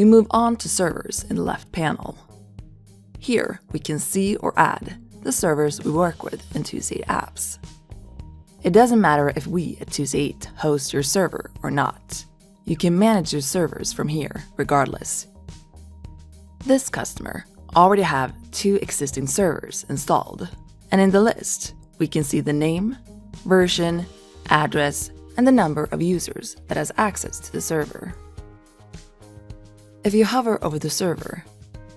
we move on to servers in the left panel. Here, we can see or add the servers we work with in Tuesday Apps. It doesn't matter if we at Tuesday host your server or not. You can manage your servers from here regardless. This customer already have 2 existing servers installed, and in the list, we can see the name, version, address, and the number of users that has access to the server. If you hover over the server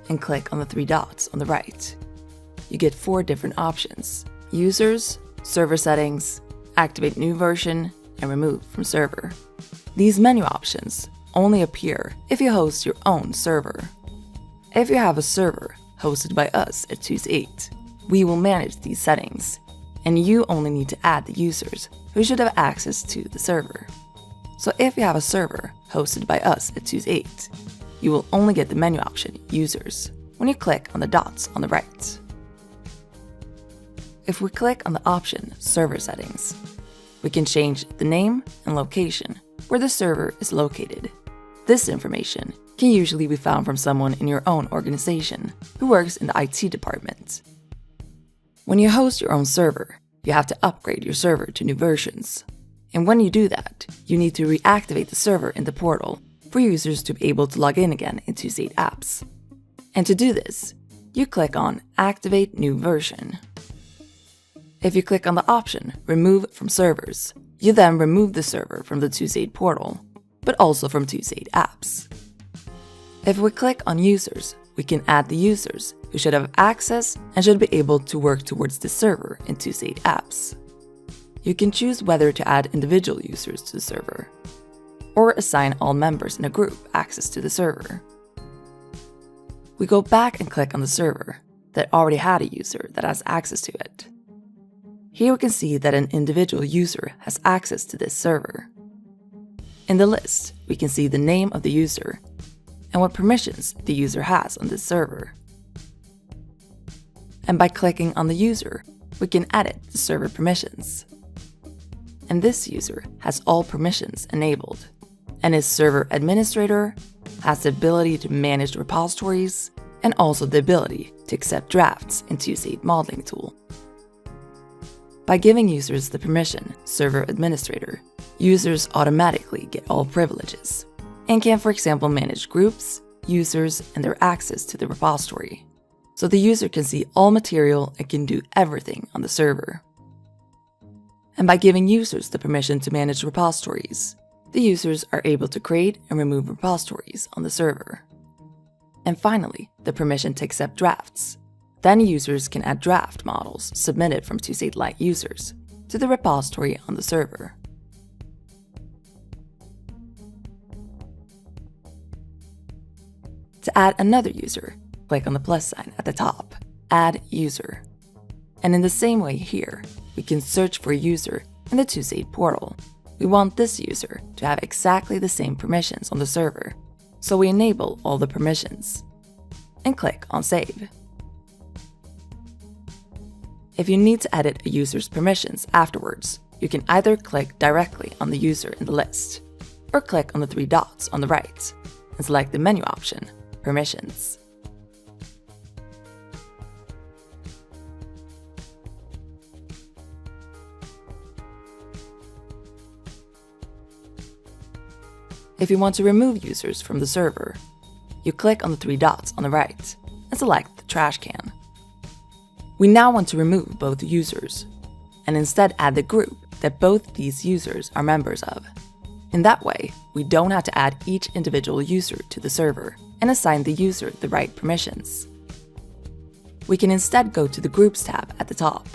and click on the 3 dots on the right, you get 4 different options: users, server settings, activate new version, and remove from server. These menu options only appear if you host your own server. If you have a server hosted by us at Tuesday, we will manage these settings, and you only need to add the users who should have access to the server. So if you have a server hosted by us at Tuesday, you will only get the menu option Users when you click on the dots on the right. If we click on the option Server Settings, we can change the name and location where the server is located. This information can usually be found from someone in your own organization who works in the IT department. When you host your own server, you have to upgrade your server to new versions. And when you do that, you need to reactivate the server in the portal for users to be able to log in again in Tuesday Apps. And to do this, you click on Activate New Version. If you click on the option Remove from Servers, you then remove the server from the Tuesday portal, but also from Tuesday Apps. If we click on Users, we can add the users who should have access and should be able to work towards the server in Tuesday Apps. You can choose whether to add individual users to the server, or assign all members in a group access to the server. We go back and click on the server that already had a user that has access to it. Here we can see that an individual user has access to this server. In the list, we can see the name of the user and what permissions the user has on this server. And by clicking on the user, we can edit the server permissions. And this user has all permissions enabled, and is server administrator, has the ability to manage repositories, and also the ability to accept drafts in Tuesday Modeling Tool. By giving users the permission Server Administrator, users automatically get all privileges, and can, for example, manage groups, users, and their access to the repository. So the user can see all material and can do everything on the server. And by giving users the permission to manage repositories, the users are able to create and remove repositories on the server. And finally, the permission to accept drafts. Then users can add draft models submitted from Tuesday Lite users to the repository on the server. To add another user, click on the plus sign at the top, Add User. And in the same way here, we can search for a user in the Tuesday portal. We want this user to have exactly the same permissions on the server, so we enable all the permissions. And click on Save. If you need to edit a user's permissions afterwards, you can either click directly on the user in the list, or click on the 3 dots on the right and select the menu option, Permissions. If you want to remove users from the server, you click on the 3 dots on the right and select the trash can. We now want to remove both users, and instead add the group that both these users are members of. In that way, we don't have to add each individual user to the server and assign the user the right permissions. We can instead go to the Groups tab at the top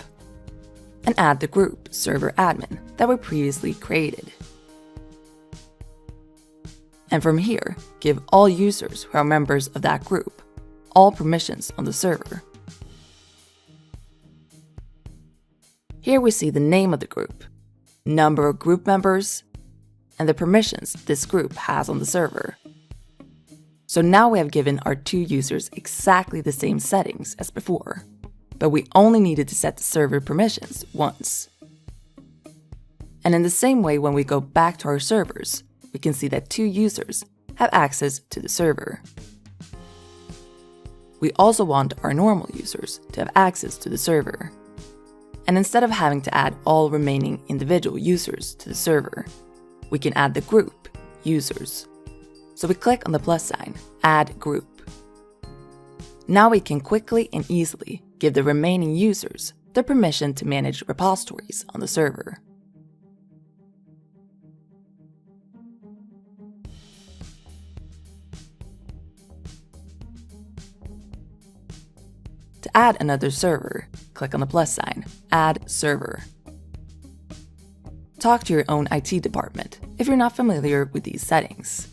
and add the group Server Admin that we previously created. And from here, give all users who are members of that group all permissions on the server. Here we see the name of the group, number of group members, and the permissions this group has on the server. So now we have given our 2 users exactly the same settings as before, but we only needed to set the server permissions once. And in the same way, when we go back to our servers, we can see that 2 users have access to the server. We also want our normal users to have access to the server. And instead of having to add all remaining individual users to the server, we can add the group users. So we click on the plus sign, Add Group. Now we can quickly and easily give the remaining users the permission to manage repositories on the server. To add another server, click on the plus sign, Add Server. Talk to your own IT department if you're not familiar with these settings.